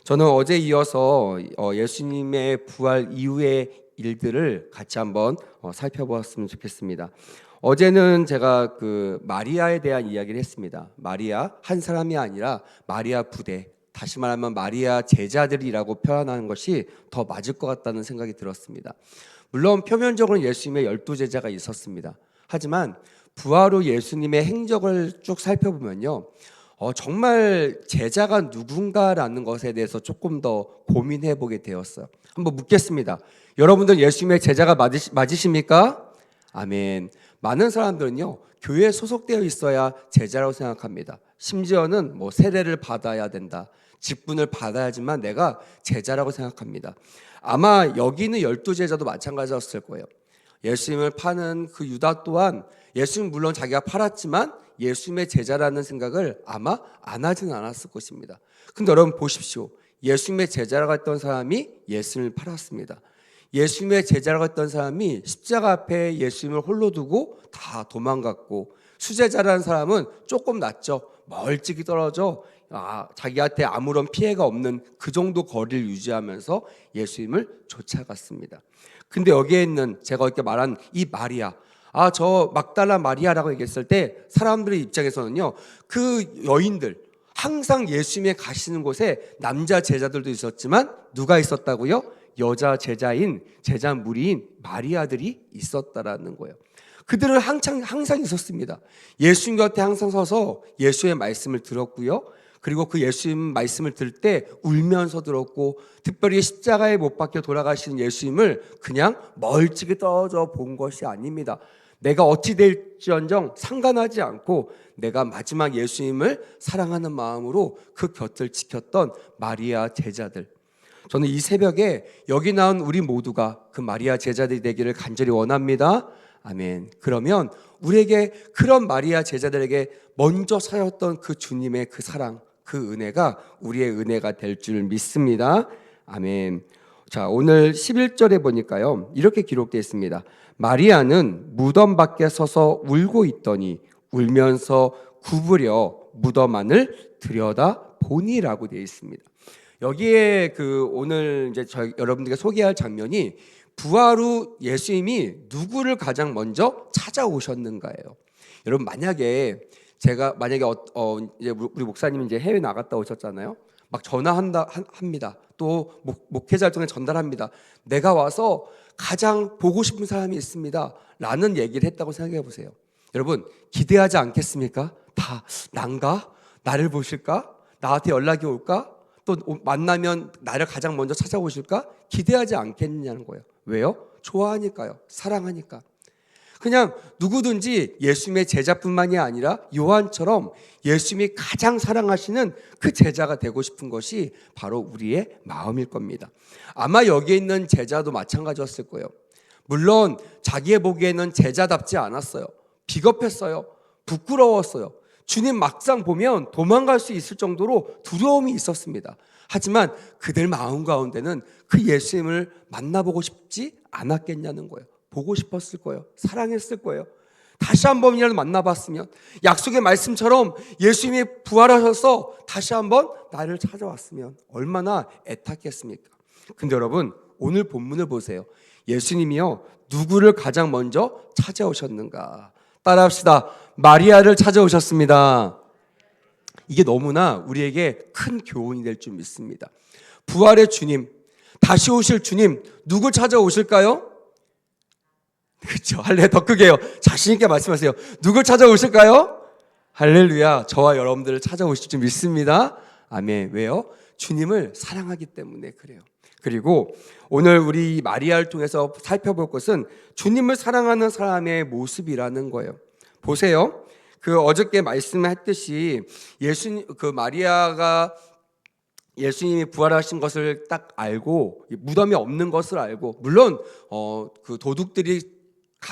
저는 어제 이어서 예수님의 부활 이후의 일들을 같이 한번 살펴보았으면 좋겠습니다. 어제는 제가 그 마리아에 대한 이야기를 했습니다. 마리아 한 사람이 아니라 마리아 부대, 다시 말하면 마리아 제자들이라고 표현하는 것이 더 맞을 것 같다는 생각이 들었습니다. 물론 표면적으로 예수님의 12제자가 있었습니다. 하지만 부활 후 예수님의 행적을 쭉 살펴보면요, 정말 제자가 누군가라는 것에 대해서 조금 더 고민해 보게 되었어요. 한번 묻겠습니다. 여러분들 예수님의 제자가 맞으십니까? 아멘. 많은 사람들은요, 교회에 소속되어 있어야 제자라고 생각합니다. 심지어는 세례를 받아야 된다, 직분을 받아야지만 내가 제자라고 생각합니다. 아마 여기 있는 12제자도 마찬가지였을 거예요. 예수님을 파는 그 유다 또한 예수님 물론 자기가 팔았지만 예수님의 제자라는 생각을 아마 안 하지는 않았을 것입니다. 근데 여러분 보십시오. 예수님의 제자라고 했던 사람이 예수님을 팔았습니다. 예수님의 자라고 했던 사람이 십자가 앞에 예수님을 홀로 두고 다 도망갔고, 수제자라는 사람은 조금 낫죠. 멀찍이 떨어져 자기한테 아무런 피해가 없는 그 정도 거리를 유지하면서 예수님을 쫓아갔습니다. 근데 여기에 있는 제가 이렇게 말한 이 마리아, 저 막달라 마리아라고 얘기했을 때 사람들의 입장에서는요, 그 여인들, 항상 예수님의 가시는 곳에 남자 제자들도 있었지만 누가 있었다고요? 여자 제자인, 제자 무리인 마리아들이 있었다라는 거예요. 그들은 항상 있었습니다. 예수님 곁에 항상 서서 예수의 말씀을 들었고요, 그리고 그 예수님 말씀을 들을 때 울면서 들었고, 특별히 십자가에 못 박혀 돌아가시는 예수님을 그냥 멀찍이 떨어져 본 것이 아닙니다. 내가 어찌 될지언정 상관하지 않고 내가 마지막 예수님을 사랑하는 마음으로 그 곁을 지켰던 마리아 제자들. 저는 이 새벽에 여기 나온 우리 모두가 그 마리아 제자들이 되기를 간절히 원합니다. 아멘. 그러면 우리에게, 그런 마리아 제자들에게 먼저 사였던 그 주님의 그 사랑, 그 은혜가 우리의 은혜가 될 줄 믿습니다. 아멘. 자, 오늘 11절에 보니까요, 이렇게 기록되어 있습니다. 마리아는 무덤 밖에 서서 울고 있더니 울면서 굽으려 무덤 안을 들여다 보니라고 되어 있습니다. 여기에 오늘 이제 여러분들께 소개할 장면이 부활 후 예수님이 누구를 가장 먼저 찾아오셨는가예요. 여러분, 만약에 이제 우리 목사님이 이제 해외 나갔다 오셨잖아요. 막 합니다. 또 목회자를 통해 전달합니다. 내가 와서 가장 보고 싶은 사람이 있습니다 라는 얘기를 했다고 생각해 보세요. 여러분, 기대하지 않겠습니까? 다 난가? 나를 보실까? 나한테 연락이 올까? 또 만나면 나를 가장 먼저 찾아오실까? 기대하지 않겠느냐는 거예요. 왜요? 좋아하니까요. 사랑하니까. 그냥 누구든지 예수님의 제자뿐만이 아니라 요한처럼 예수님이 가장 사랑하시는 그 제자가 되고 싶은 것이 바로 우리의 마음일 겁니다. 아마 여기에 있는 제자도 마찬가지였을 거예요. 물론 자기의 보기에는 제자답지 않았어요. 비겁했어요. 부끄러웠어요. 주님 막상 보면 도망갈 수 있을 정도로 두려움이 있었습니다. 하지만 그들 마음 가운데는 그 예수님을 만나보고 싶지 않았겠냐는 거예요. 보고 싶었을 거예요. 사랑했을 거예요. 다시 한 번이라도 만나봤으면, 약속의 말씀처럼 예수님이 부활하셔서 다시 한번 나를 찾아왔으면 얼마나 애탔겠습니까? 근데 여러분, 오늘 본문을 보세요. 예수님이요, 누구를 가장 먼저 찾아오셨는가? 따라합시다. 마리아를 찾아오셨습니다. 이게 너무나 우리에게 큰 교훈이 될 줄 믿습니다. 부활의 주님, 다시 오실 주님, 누굴 찾아오실까요? 그렇죠. 할렐루야. 더 크게요. 자신 있게 말씀하세요. 누굴 찾아오실까요? 할렐루야. 저와 여러분들을 찾아오실 줄 믿습니다. 아멘. 왜요? 주님을 사랑하기 때문에 그래요. 그리고 오늘 우리 마리아를 통해서 살펴볼 것은 주님을 사랑하는 사람의 모습이라는 거예요. 보세요. 어저께 말씀했듯이 마리아가 예수님이 부활하신 것을 딱 알고, 무덤이 없는 것을 알고, 물론 그 도둑들이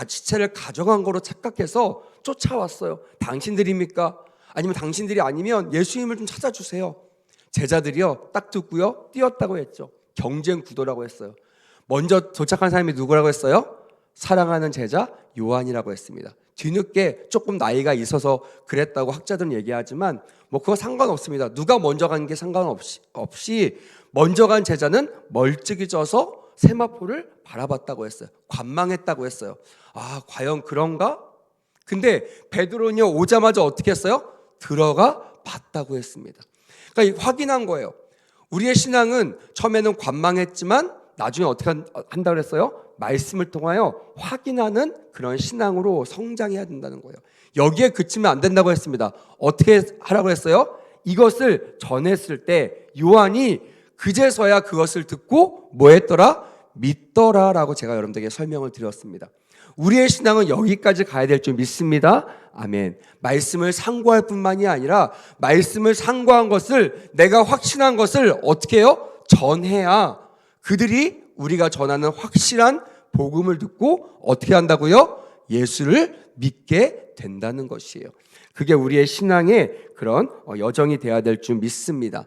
시체를 가져간 거로 착각해서 쫓아왔어요. 당신들입니까? 아니면 당신들이 아니면 예수님을 좀 찾아주세요. 제자들이요, 딱 듣고요, 뛰었다고 했죠. 경쟁 구도라고 했어요. 먼저 도착한 사람이 누구라고 했어요? 사랑하는 제자 요한이라고 했습니다. 뒤늦게 조금 나이가 있어서 그랬다고 학자들은 얘기하지만 뭐 그거 상관없습니다. 누가 먼저 간 게 상관없이 먼저 간 제자는 멀찍이져서 세마포를 바라봤다고 했어요. 관망했다고 했어요. 아, 과연 그런가? 근데 베드로는요, 오자마자 어떻게 했어요? 들어가 봤다고 했습니다. 그러니까 확인한 거예요. 우리의 신앙은 처음에는 관망했지만 나중에 어떻게 한다고 그랬어요? 말씀을 통하여 확인하는 그런 신앙으로 성장해야 된다는 거예요. 여기에 그치면 안 된다고 했습니다. 어떻게 하라고 했어요? 이것을 전했을 때 요한이 그제서야 그것을 듣고 뭐 했더라? 믿더라라고 제가 여러분들에게 설명을 드렸습니다. 우리의 신앙은 여기까지 가야 될 줄 믿습니다. 아멘. 말씀을 상고할 뿐만이 아니라 말씀을 상고한 것을, 내가 확신한 것을 어떻게 해요? 전해야 그들이 우리가 전하는 확실한 복음을 듣고 어떻게 한다고요? 예수를 믿게 된다는 것이에요. 그게 우리의 신앙의 그런 여정이 돼야 될 줄 믿습니다.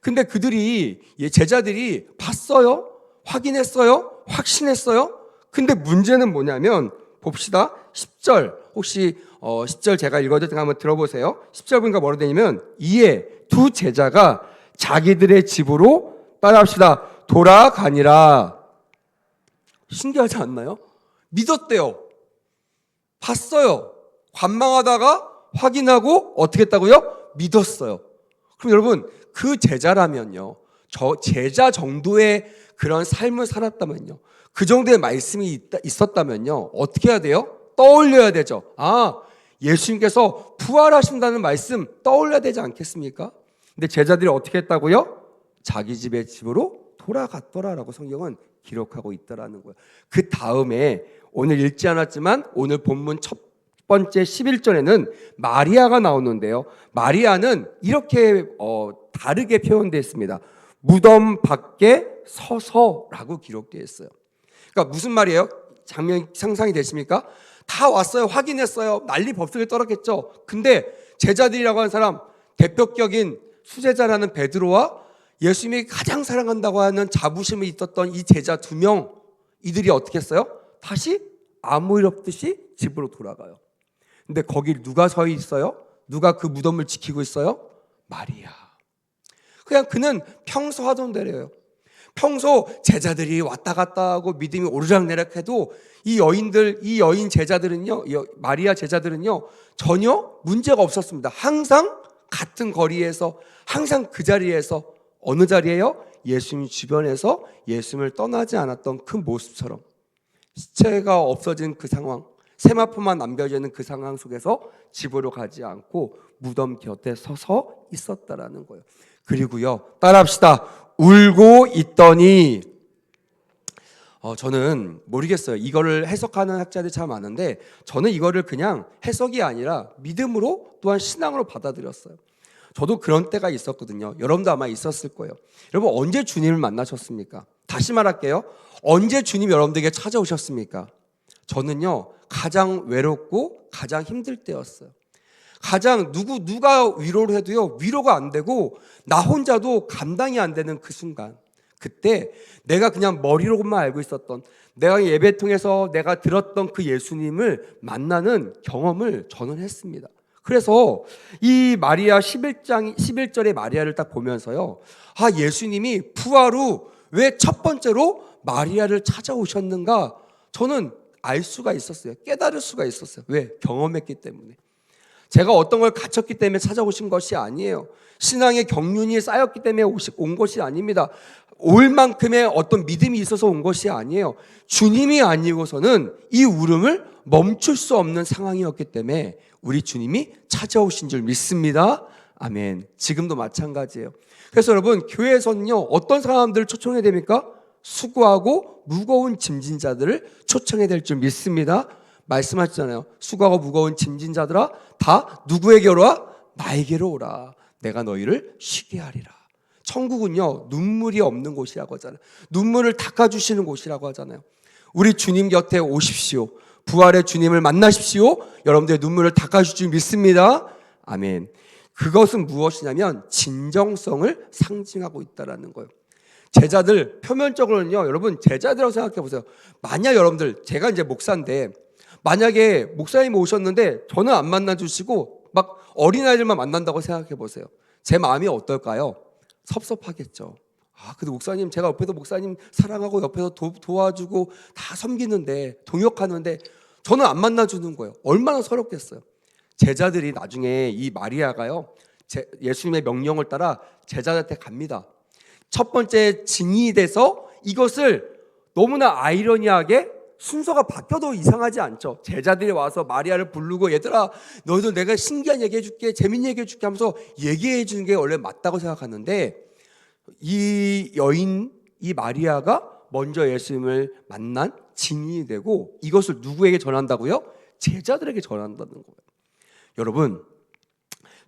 근데 그들이, 제자들이 봤어요? 확인했어요? 확신했어요? 근데 문제는 뭐냐면 봅시다. 10절 혹시 10절 제가 읽어드릴 테니까 한번 들어보세요. 10절 보니까 뭐라고 되냐면 이에 두 제자가 자기들의 집으로 따라합시다. 돌아가니라. 신기하지 않나요? 믿었대요. 봤어요. 관망하다가 확인하고 어떻게 했다고요? 믿었어요. 그럼 여러분 그 제자라면요, 저 제자 정도의 그런 삶을 살았다면요, 그 정도의 말씀이 있었다면요, 어떻게 해야 돼요? 떠올려야 되죠. 아, 예수님께서 부활하신다는 말씀 떠올려야 되지 않겠습니까? 근데 제자들이 어떻게 했다고요? 자기 집의 집으로 돌아갔더라라고 성경은 기록하고 있더라는 거예요. 그 다음에 오늘 읽지 않았지만 오늘 본문 첫 번째 11절에는 마리아가 나오는데요. 마리아는 이렇게 다르게 표현되어 있습니다. 무덤 밖에 서서라고 기록되어 있어요. 그러니까 무슨 말이에요? 장면 상상이 되십니까? 다 왔어요. 확인했어요. 난리 법석에 떨었겠죠. 근데 제자들이라고 하는 사람, 대표격인 수제자라는 베드로와 예수님이 가장 사랑한다고 하는 자부심이 있었던 이 제자 2명, 이들이 어떻게 했어요? 다시 아무 일 없듯이 집으로 돌아가요. 근데 거기 누가 서 있어요? 누가 그 무덤을 지키고 있어요? 마리아. 그냥 그는 평소 하던 대로예요. 평소 제자들이 왔다 갔다 하고 믿음이 오르락내락해도 이 여인 제자들은요, 마리아 제자들은요, 전혀 문제가 없었습니다. 항상 같은 거리에서, 항상 그 자리에서, 어느 자리에요? 예수님 주변에서 예수님을 떠나지 않았던 그 모습처럼, 시체가 없어진 그 상황, 세마포만 남겨져 있는 그 상황 속에서 집으로 가지 않고 무덤 곁에 서서 있었다라는 거예요. 그리고요, 따라합시다. 울고 있더니, 저는 모르겠어요. 이거를 해석하는 학자들이 참 많은데 저는 이거를 그냥 해석이 아니라 믿음으로 또한 신앙으로 받아들였어요. 저도 그런 때가 있었거든요. 여러분도 아마 있었을 거예요. 여러분 언제 주님을 만나셨습니까? 다시 말할게요. 언제 주님 여러분들에게 찾아오셨습니까? 저는요, 가장 외롭고 가장 힘들 때였어요. 가장 누가 위로를 해도요, 위로가 안 되고 나 혼자도 감당이 안 되는 그 순간, 그때 내가 그냥 머리로만 알고 있었던, 내가 예배통에서 내가 들었던 그 예수님을 만나는 경험을 저는 했습니다. 그래서 이 마리아 11절의 마리아를 딱 보면서요, 아, 예수님이 부활 후 왜 첫 번째로 마리아를 찾아오셨는가, 저는 알 수가 있었어요. 깨달을 수가 있었어요. 왜? 경험했기 때문에. 제가 어떤 걸 갖췄기 때문에 찾아오신 것이 아니에요. 신앙의 경륜이 쌓였기 때문에 온 것이 아닙니다. 올 만큼의 어떤 믿음이 있어서 온 것이 아니에요. 주님이 아니고서는 이 울음을 멈출 수 없는 상황이었기 때문에 우리 주님이 찾아오신 줄 믿습니다. 아멘. 지금도 마찬가지예요. 그래서 여러분, 교회에서는요, 어떤 사람들을 초청해야 됩니까? 수고하고 무거운 짐진 자들을 초청해야 될 줄 믿습니다. 말씀하셨잖아요. 수고하고 무거운 짐진 자들아, 다 누구에게로 와? 나에게로 오라. 내가 너희를 쉬게 하리라. 천국은요, 눈물이 없는 곳이라고 하잖아요. 눈물을 닦아주시는 곳이라고 하잖아요. 우리 주님 곁에 오십시오. 부활의 주님을 만나십시오. 여러분들의 눈물을 닦아줄 줄 믿습니다. 아멘. 그것은 무엇이냐면 진정성을 상징하고 있다는 거예요. 제자들, 표면적으로는요, 여러분 제자들이라고 생각해 보세요. 만약 여러분들, 제가 이제 목사인데 만약에 목사님이 오셨는데 저는 안 만나주시고 막 어린아이들만 만난다고 생각해 보세요. 제 마음이 어떨까요? 섭섭하겠죠. 근데 목사님, 제가 옆에서 목사님 사랑하고 옆에서 도와주고 다 섬기는데, 동역하는데 저는 안 만나주는 거예요. 얼마나 서럽겠어요. 제자들이 나중에 이 마리아가요, 예수님의 명령을 따라 제자들한테 갑니다. 첫 번째 증인이 돼서 이것을 너무나 아이러니하게 순서가 바뀌어도 이상하지 않죠. 제자들이 와서 마리아를 부르고 얘들아 너희들 내가 신기한 얘기 해줄게, 재밌는 얘기 해줄게 하면서 얘기해 주는 게 원래 맞다고 생각하는데, 이 여인, 이 마리아가 먼저 예수님을 만난 증인이 되고 이것을 누구에게 전한다고요? 제자들에게 전한다는 거예요. 여러분,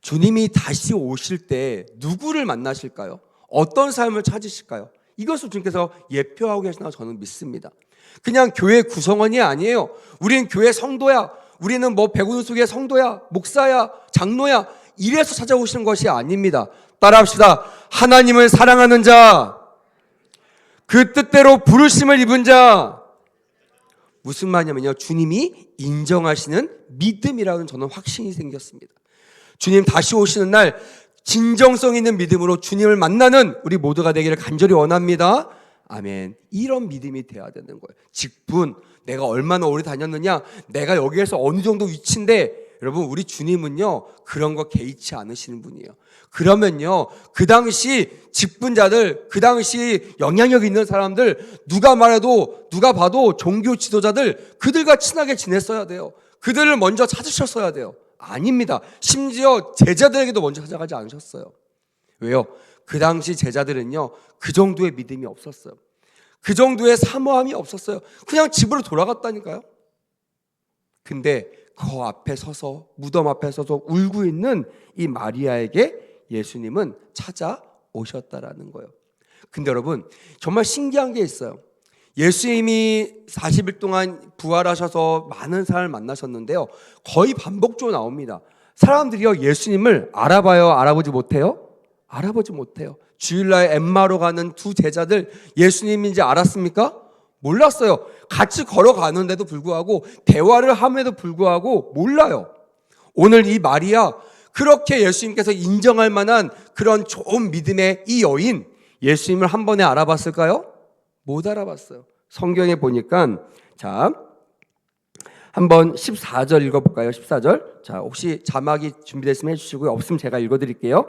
주님이 다시 오실 때 누구를 만나실까요? 어떤 삶을 찾으실까요? 이것을 주님께서 예표하고 계시나 저는 믿습니다. 그냥 교회 구성원이 아니에요. 우리는 교회 성도야, 우리는 백운 속의 성도야, 목사야, 장로야, 이래서 찾아오시는 것이 아닙니다. 따라합시다. 하나님을 사랑하는 자, 그 뜻대로 부르심을 입은 자. 무슨 말이냐면요, 주님이 인정하시는 믿음이라는 저는 확신이 생겼습니다. 주님 다시 오시는 날 진정성 있는 믿음으로 주님을 만나는 우리 모두가 되기를 간절히 원합니다. 아멘. 이런 믿음이 돼야 되는 거예요. 직분, 내가 얼마나 오래 다녔느냐, 내가 여기에서 어느 정도 위치인데, 여러분 우리 주님은요 그런 거 개의치 않으시는 분이에요. 그러면요 그 당시 직분자들, 그 당시 영향력 있는 사람들, 누가 봐도 종교 지도자들, 그들과 친하게 지냈어야 돼요. 그들을 먼저 찾으셨어야 돼요. 아닙니다. 심지어 제자들에게도 먼저 찾아가지 않으셨어요. 왜요? 그 당시 제자들은요 그 정도의 믿음이 없었어요. 그 정도의 사모함이 없었어요. 그냥 집으로 돌아갔다니까요. 근데 그 앞에 서서, 무덤 앞에 서서 울고 있는 이 마리아에게 예수님은 찾아오셨다라는 거예요. 근데 여러분 정말 신기한 게 있어요. 예수님이 40일 동안 부활하셔서 많은 사람을 만나셨는데요, 거의 반복적으로 나옵니다. 사람들이요 예수님을 알아봐요? 알아보지 못해요? 알아보지 못해요. 주일날 엠마로 가는 두 제자들 예수님인지 알았습니까? 몰랐어요. 같이 걸어가는데도 불구하고, 대화를 함에도 불구하고 몰라요. 오늘 이 마리아, 그렇게 예수님께서 인정할 만한 그런 좋은 믿음의 이 여인, 예수님을 한 번에 알아봤을까요? 못 알아봤어요. 성경에 보니까, 자, 한번 14절 읽어볼까요? 14절. 자, 혹시 자막이 준비됐으면 해주시고요. 없으면 제가 읽어드릴게요.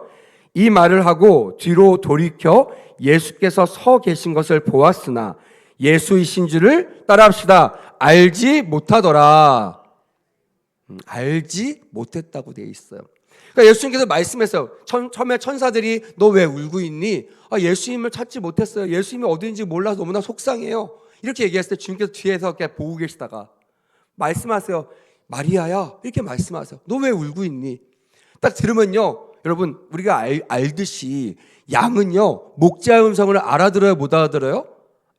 이 말을 하고 뒤로 돌이켜 예수께서 서 계신 것을 보았으나 예수이신 줄을, 따라합시다, 알지 못하더라. 알지 못했다고 되어 있어요. 그러니까 예수님께서 말씀했어요. 처음에 천사들이 너 왜 울고 있니? 예수님을 찾지 못했어요. 예수님이 어디인지 몰라서 너무나 속상해요. 이렇게 얘기했을 때 주님께서 뒤에서 이렇게 보고 계시다가 말씀하세요. 마리아야, 이렇게 말씀하세요. 너 왜 울고 있니? 딱 들으면요, 여러분 우리가 알듯이 양은요 목자의 음성을 알아들어요, 못 알아들어요?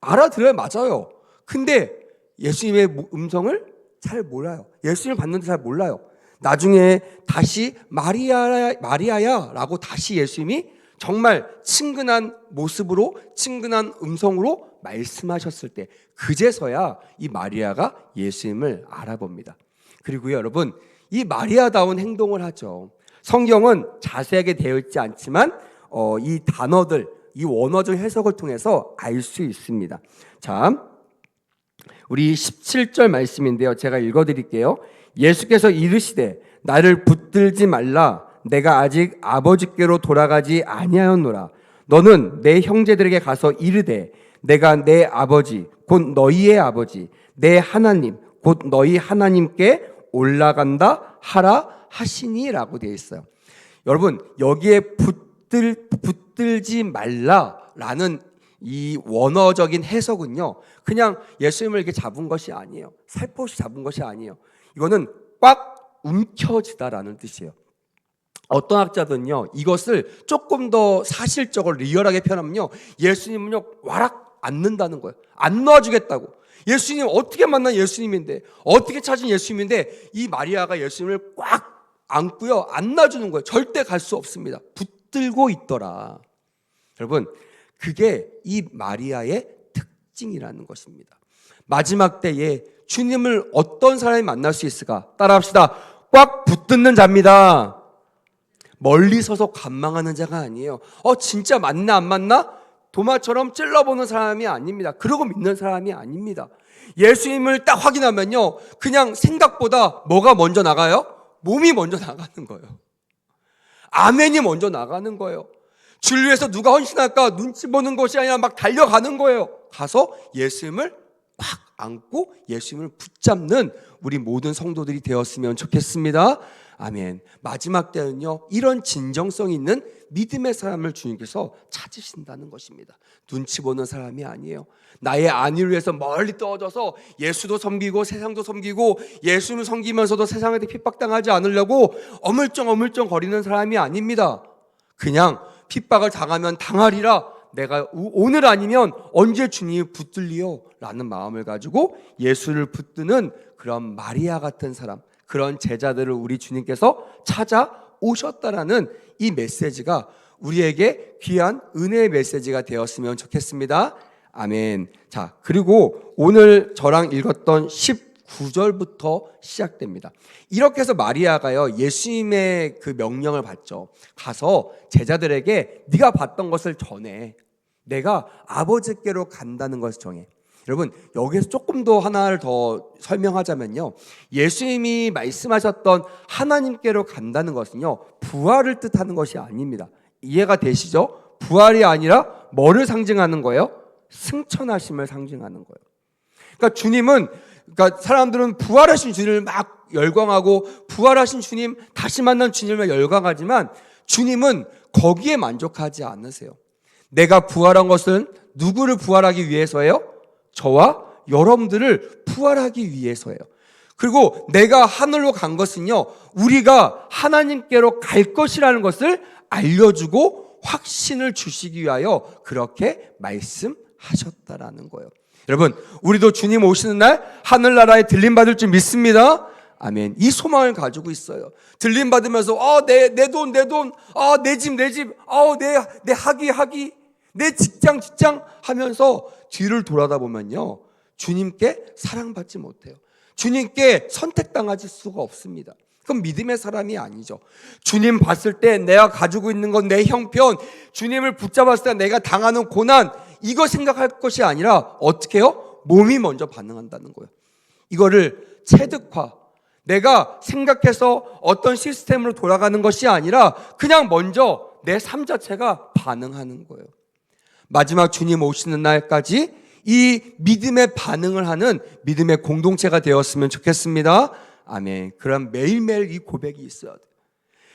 알아들어요. 맞아요. 근데 예수님의 음성을 잘 몰라요. 예수님을 봤는데 잘 몰라요. 나중에 다시 마리아야 라고 다시 예수님이 정말 친근한 모습으로, 친근한 음성으로 말씀하셨을 때, 그제서야 이 마리아가 예수님을 알아봅니다. 그리고요 여러분, 이 마리아다운 행동을 하죠. 성경은 자세하게 되어 있지 않지만 이 단어들, 이 원어적 해석을 통해서 알 수 있습니다. 자, 우리 17절 말씀인데요, 제가 읽어드릴게요. 예수께서 이르시되 나를 붙들지 말라. 내가 아직 아버지께로 돌아가지 아니하였노라. 너는 내 형제들에게 가서 이르되 내가 내 아버지 곧 너희의 아버지, 내 하나님 곧 너희 하나님께 올라간다 하라 하시니라고 되어 있어요. 여러분 여기에 붙들지 말라라는 이 원어적인 해석은요 그냥 예수님을 이렇게 잡은 것이 아니에요. 살포시 잡은 것이 아니에요. 이거는 꽉 움켜쥐다라는 뜻이에요. 어떤 학자들은요 이것을 조금 더 사실적으로 리얼하게 표현하면요, 예수님은요 와락 앉는다는 거예요. 안 놔주겠다고. 예수님 어떻게 만난 예수님인데, 어떻게 찾은 예수님인데 이 마리아가 예수님을 꽉 안고요 안 놔주는 거예요. 절대 갈 수 없습니다. 붙들고 있더라. 여러분 그게 이 마리아의 특징이라는 것입니다. 마지막 때에 주님을 어떤 사람이 만날 수 있을까? 따라합시다. 꽉 붙드는 자입니다. 멀리 서서 관망하는 자가 아니에요. 진짜 맞나 안 맞나? 도마처럼 찔러보는 사람이 아닙니다. 그러고 믿는 사람이 아닙니다. 예수님을 딱 확인하면요, 그냥 생각보다 뭐가 먼저 나가요? 몸이 먼저 나가는 거예요. 아멘이 먼저 나가는 거예요. 주를 위해서 누가 헌신할까 눈치 보는 것이 아니라 막 달려가는 거예요. 가서 예수님을 꽉 안고 예수님을 붙잡는 우리 모든 성도들이 되었으면 좋겠습니다. 아멘. 마지막 때는요, 이런 진정성 있는 믿음의 사람을 주님께서 찾으신다는 것입니다. 눈치 보는 사람이 아니에요. 나의 안위를 위해서 멀리 떨어져서 예수도 섬기고 세상도 섬기고 예수를 섬기면서도 세상한테 핍박당하지 않으려고 어물쩡 거리는 사람이 아닙니다. 그냥 핍박을 당하면 당하리라, 내가 오늘 아니면 언제 주님이 붙들리요? 라는 마음을 가지고 예수를 붙드는 그런 마리아 같은 사람, 그런 제자들을 우리 주님께서 찾아오셨다라는 이 메시지가 우리에게 귀한 은혜의 메시지가 되었으면 좋겠습니다. 아멘. 자, 그리고 오늘 저랑 읽었던 19절부터 시작됩니다. 이렇게 해서 마리아가요, 예수님의 그 명령을 받죠. 가서 제자들에게 네가 봤던 것을 전해. 내가 아버지께로 간다는 것을 정해. 여러분, 여기서 조금 더 하나를 더 설명하자면요, 예수님이 말씀하셨던 하나님께로 간다는 것은요, 부활을 뜻하는 것이 아닙니다. 이해가 되시죠? 부활이 아니라 뭐를 상징하는 거예요? 승천하심을 상징하는 거예요. 그러니까 주님은, 그러니까 사람들은 부활하신 주님을 막 열광하고 부활하신 주님, 다시 만난 주님을 열광하지만 주님은 거기에 만족하지 않으세요. 내가 부활한 것은 누구를 부활하기 위해서예요? 저와 여러분들을 부활하기 위해서예요. 그리고 내가 하늘로 간 것은요, 우리가 하나님께로 갈 것이라는 것을 알려주고 확신을 주시기 위하여 그렇게 말씀하셨다라는 거예요. 여러분, 우리도 주님 오시는 날 하늘나라에 들림받을 줄 믿습니다. 아멘. 이 소망을 가지고 있어요. 들림받으면서 내 돈, 내 집, 내 학위, 내 직장 하면서 뒤를 돌아다 보면요, 주님께 사랑받지 못해요. 주님께 선택당할 수가 없습니다. 그건 믿음의 사람이 아니죠. 주님 봤을 때 내가 가지고 있는 건 내 형편, 주님을 붙잡았을 때 내가 당하는 고난, 이거 생각할 것이 아니라 어떻게 해요? 몸이 먼저 반응한다는 거예요. 이거를 체득화, 내가 생각해서 어떤 시스템으로 돌아가는 것이 아니라 그냥 먼저 내 삶 자체가 반응하는 거예요. 마지막 주님 오시는 날까지 이 믿음의 반응을 하는 믿음의 공동체가 되었으면 좋겠습니다. 아멘. 그럼 매일매일 이 고백이 있어야 돼요.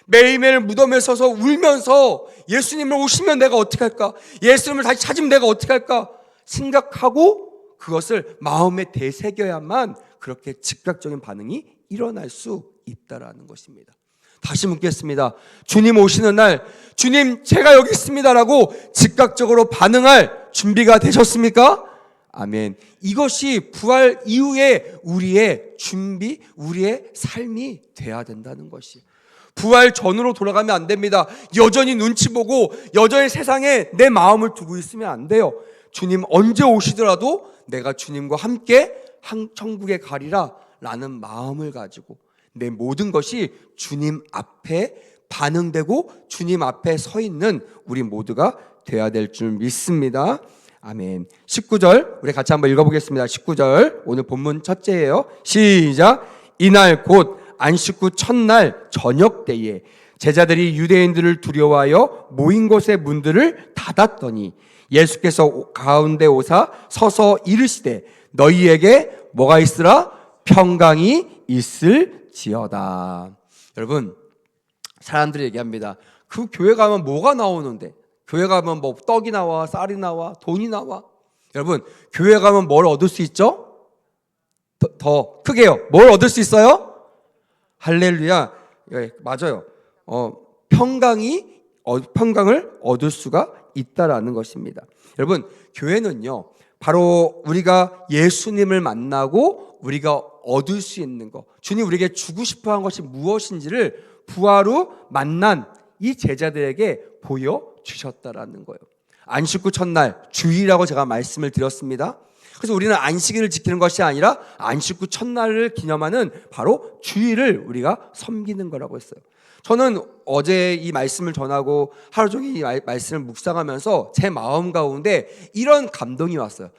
매일매일 무덤에 서서 울면서 예수님을 오시면 내가 어떻게 할까? 예수님을 다시 찾으면 내가 어떻게 할까? 생각하고 그것을 마음에 되새겨야만 그렇게 즉각적인 반응이 일어날 수 있다라는 것입니다. 다시 묻겠습니다. 주님 오시는 날, 주님 제가 여기 있습니다라고 즉각적으로 반응할 준비가 되셨습니까? 아멘. 이것이 부활 이후에 우리의 준비, 우리의 삶이 돼야 된다는 것이. 부활 전으로 돌아가면 안 됩니다. 여전히 눈치 보고 여전히 세상에 내 마음을 두고 있으면 안 돼요. 주님 언제 오시더라도 내가 주님과 함께 천국에 가리라 라는 마음을 가지고 내 모든 것이 주님 앞에 반응되고 주님 앞에 서 있는 우리 모두가 되어야 될 줄 믿습니다. 아멘. 19절 우리 같이 한번 읽어보겠습니다. 19절 오늘 본문 첫째예요. 시작. 이날 곧 안식 후 첫날 저녁 때에 제자들이 유대인들을 두려워하여 모인 곳의 문들을 닫았더니 예수께서 가운데 오사 서서 이르시되 너희에게 뭐가 있으라? 평강이 있을지어다. 여러분, 사람들이 얘기합니다. 그 교회 가면 뭐가 나오는데? 교회 가면 뭐 떡이 나와, 쌀이 나와, 돈이 나와. 여러분, 교회 가면 뭘 얻을 수 있죠? 더 크게요. 뭘 얻을 수 있어요? 할렐루야. 예, 맞아요. 평강을 얻을 수가 있다라는 것입니다. 여러분, 교회는요, 바로 우리가 예수님을 만나고 우리가 얻을 수 있는 것, 주님 우리에게 주고 싶어 한 것이 무엇인지를 부활 후 만난 이 제자들에게 보여주셨다라는 거예요. 안식 후 첫날 주일이라고 제가 말씀을 드렸습니다. 그래서 우리는 안식일을 지키는 것이 아니라 안식 후 첫날을 기념하는 바로 주일을 우리가 섬기는 거라고 했어요. 저는 어제 이 말씀을 전하고 하루 종일 이 말씀을 묵상하면서 제 마음 가운데 이런 감동이 왔어요.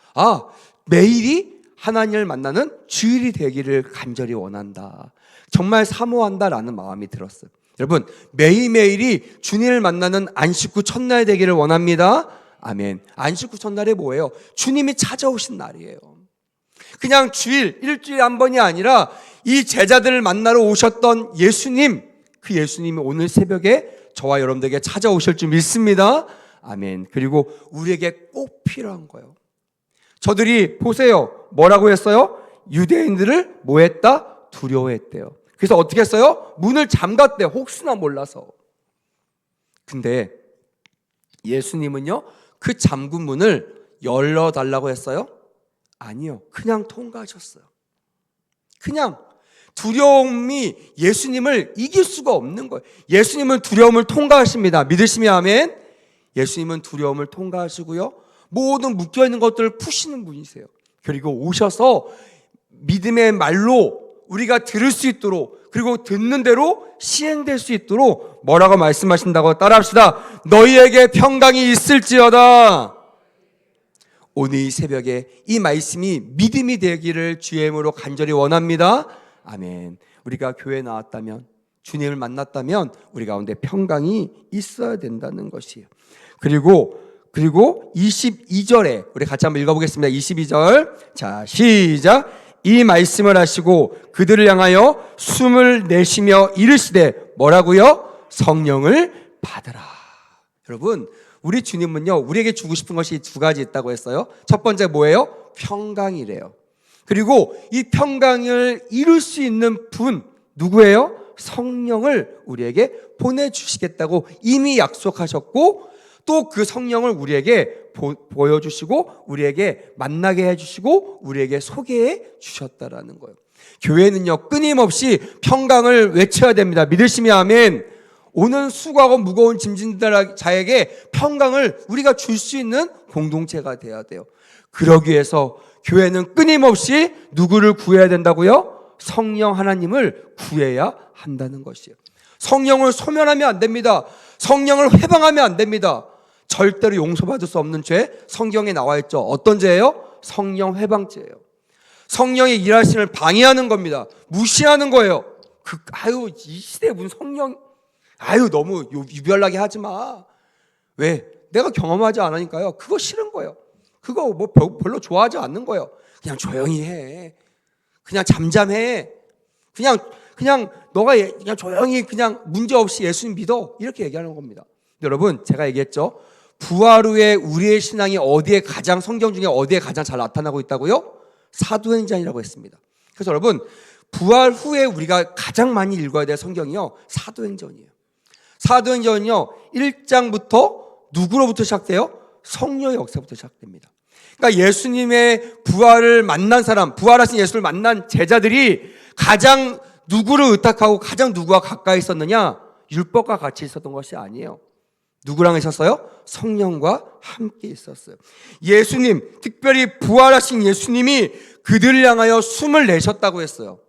매일이 하나님을 만나는 주일이 되기를 간절히 원한다. 정말 사모한다라는 마음이 들었어요. 여러분, 매일매일이 주님을 만나는 안식 후 첫날 되기를 원합니다. 아멘. 안식 후 첫날이 뭐예요? 주님이 찾아오신 날이에요. 그냥 주일, 일주일에 한 번이 아니라 이 제자들을 만나러 오셨던 예수님, 그 예수님이 오늘 새벽에 저와 여러분들에게 찾아오실 줄 믿습니다. 아멘. 그리고 우리에게 꼭 필요한 거예요. 저들이 보세요. 뭐라고 했어요? 유대인들을 뭐 했다? 두려워했대요. 그래서 어떻게 했어요? 문을 잠갔대요. 혹시나 몰라서. 근데 예수님은요, 그 잠근 문을 열어달라고 했어요? 아니요. 그냥 통과하셨어요. 그냥 두려움이 예수님을 이길 수가 없는 거예요. 예수님은 두려움을 통과하십니다. 믿으시면 아멘. 예수님은 두려움을 통과하시고요, 모든 묶여있는 것들을 푸시는 분이세요. 그리고 오셔서 믿음의 말로 우리가 들을 수 있도록, 그리고 듣는 대로 시행될 수 있도록 뭐라고 말씀하신다고 따라합시다. 너희에게 평강이 있을지어다. 오늘 이 새벽에 이 말씀이 믿음이 되기를 주의 이름으로 간절히 원합니다. 아멘. 우리가 교회에 나왔다면, 주님을 만났다면 우리 가운데 평강이 있어야 된다는 것이에요. 그리고 22절에 우리 같이 한번 읽어보겠습니다. 22절. 자, 시작. 이 말씀을 하시고 그들을 향하여 숨을 내쉬며 이르시되 뭐라고요? 성령을 받으라. 여러분, 우리 주님은요, 우리에게 주고 싶은 것이 두 가지 있다고 했어요. 첫 번째 뭐예요? 평강이래요. 그리고 이 평강을 이룰 수 있는 분 누구예요? 성령을 우리에게 보내주시겠다고 이미 약속하셨고, 또 그 성령을 우리에게 보여주시고 우리에게 만나게 해주시고 우리에게 소개해 주셨다라는 거예요. 교회는요, 끊임없이 평강을 외쳐야 됩니다. 믿으시면 아멘. 오는 수고하고 무거운 짐진 자에게 평강을 우리가 줄 수 있는 공동체가 돼야 돼요. 그러기 위해서 교회는 끊임없이 누구를 구해야 된다고요? 성령 하나님을 구해야 한다는 것이에요. 성령을 소멸하면 안 됩니다. 성령을 회방하면 안 됩니다. 절대로 용서받을 수 없는 죄, 성경에 나와 있죠. 어떤 죄예요? 성령 회방죄예요. 성령의 일하심을 방해하는 겁니다. 무시하는 거예요. 이 시대에 무슨 성령, 너무 유별나게 하지 마. 왜? 내가 경험하지 않으니까요. 그거 싫은 거예요. 그거 뭐 별로 좋아하지 않는 거예요. 그냥 조용히 해. 그냥 잠잠해. 그냥 너가 그냥 조용히 그냥 문제 없이 예수님 믿어. 이렇게 얘기하는 겁니다. 여러분, 제가 얘기했죠. 부활 후에 우리의 신앙이 성경 중에 어디에 가장 잘 나타나고 있다고요? 사도행전이라고 했습니다. 그래서 여러분, 부활 후에 우리가 가장 많이 읽어야 될 성경이요, 사도행전이에요. 사도행전은요, 1장부터 누구로부터 시작돼요? 성령의 역사부터 시작됩니다. 그러니까 예수님의 부활을 만난 사람, 부활하신 예수를 만난 제자들이 가장 누구를 의탁하고 가장 누구와 가까이 있었느냐? 율법과 같이 있었던 것이 아니에요. 누구랑 있었어요? 성령과 함께 있었어요. 예수님, 특별히 부활하신 예수님이 그들을 향하여 숨을 내셨다고 했어요.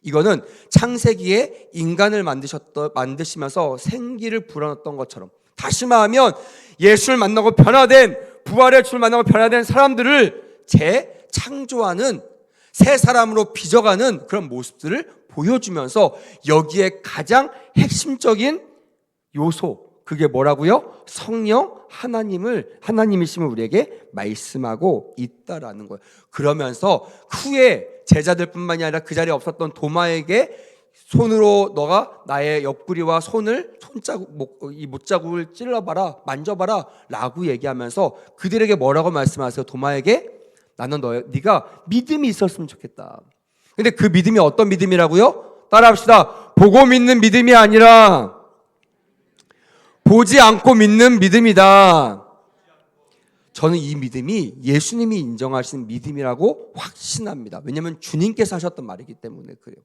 이거는 창세기에 인간을 만드시면서 생기를 불어넣었던 것처럼, 다시 말하면 예수를 만나고 변화된, 부활의 주를 만나고 변화된 사람들을 재창조하는, 새 사람으로 빚어가는 그런 모습들을 보여주면서 여기에 가장 핵심적인 요소, 그게 뭐라고요? 성령 하나님이심을 우리에게 말씀하고 있다라는 거예요. 그러면서 후에 제자들뿐만이 아니라 그 자리에 없었던 도마에게 손으로 너가 나의 옆구리와 이 못자국을 찔러봐라, 만져봐라 라고 얘기하면서 그들에게 뭐라고 말씀하세요? 도마에게 나는 네가 믿음이 있었으면 좋겠다. 근데 그 믿음이 어떤 믿음이라고요? 따라합시다. 보고 믿는 믿음이 아니라 보지 않고 믿는 믿음이다. 저는 이 믿음이 예수님이 인정하시는 믿음이라고 확신합니다. 왜냐하면 주님께서 하셨던 말이기 때문에 그래요.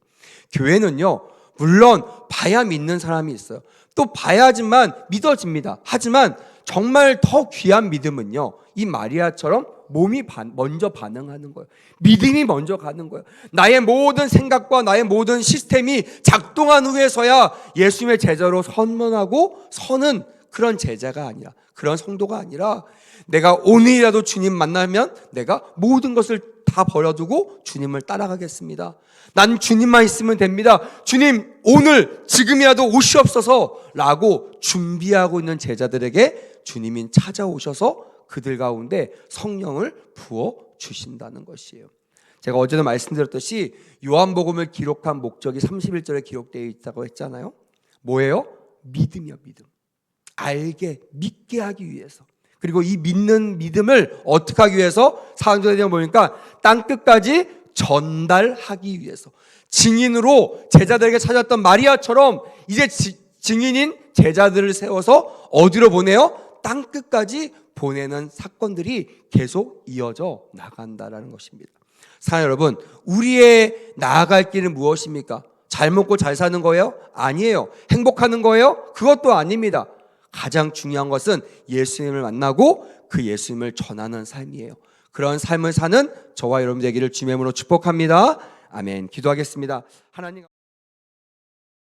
교회는요, 물론 봐야 믿는 사람이 있어요. 또 봐야지만 믿어집니다. 하지만 정말 더 귀한 믿음은요, 이 마리아처럼 몸이 먼저 반응하는 거예요. 믿음이 먼저 가는 거예요. 나의 모든 생각과 나의 모든 시스템이 작동한 후에서야 예수님의 제자로 선언하고 서는 그런 제자가 아니라, 그런 성도가 아니라, 내가 오늘이라도 주님 만나면 내가 모든 것을 다 버려두고 주님을 따라가겠습니다. 난 주님만 있으면 됩니다. 주님 오늘 지금이라도 오시옵소서 라고 준비하고 있는 제자들에게 주님이 찾아오셔서 그들 가운데 성령을 부어 주신다는 것이에요. 제가 어제도 말씀드렸듯이 요한복음을 기록한 목적이 31절에 기록되어 있다고 했잖아요. 뭐예요? 믿음이요, 믿음. 알게, 믿게 하기 위해서. 그리고 이 믿는 믿음을 어떻게 하기 위해서? 사도행전에 보니까 땅끝까지 전달하기 위해서. 증인으로 제자들에게 찾았던 마리아처럼 이제 증인인 제자들을 세워서 어디로 보내요? 땅끝까지 보내는 사건들이 계속 이어져 나간다라는 것입니다. 사랑하는 여러분, 우리의 나아갈 길은 무엇입니까? 잘 먹고 잘 사는 거예요? 아니에요. 행복하는 거예요? 그것도 아닙니다. 가장 중요한 것은 예수님을 만나고 그 예수님을 전하는 삶이에요. 그런 삶을 사는 저와 여러분 되기를 주님의 이름으로 축복합니다. 아멘. 기도하겠습니다. 하나님